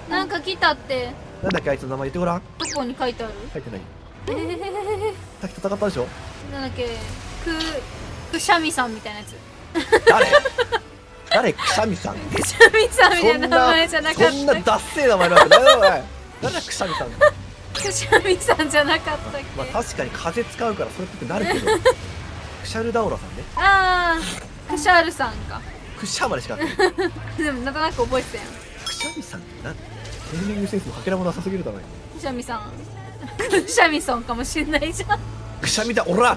なんか来たって。なんだっけあいつの名前言ってごらん。どこに書いてある？書いてない。さっき戦ったでしょ。なんだっけ、くしゃみさんみたいなやつ。誰くしゃみさん。くしゃみさんみたいな名前じゃなかったっけ？そんなダッセー名前なんだよおい。誰だくしゃみさん。くしゃみさんじゃなかったっけ？まあ確かに風使うからそれっぽくなるけど。クシャルダオラさんね。あー、クシャールさんか。クシャまでしかない。でもなんとなく覚えてたよ。くしゃみさんって何？ネーミングセンスのかけらもなさすぎるだろ。くしゃみさん。くしゃみさんかもしんないじゃん。くしゃみだオラ。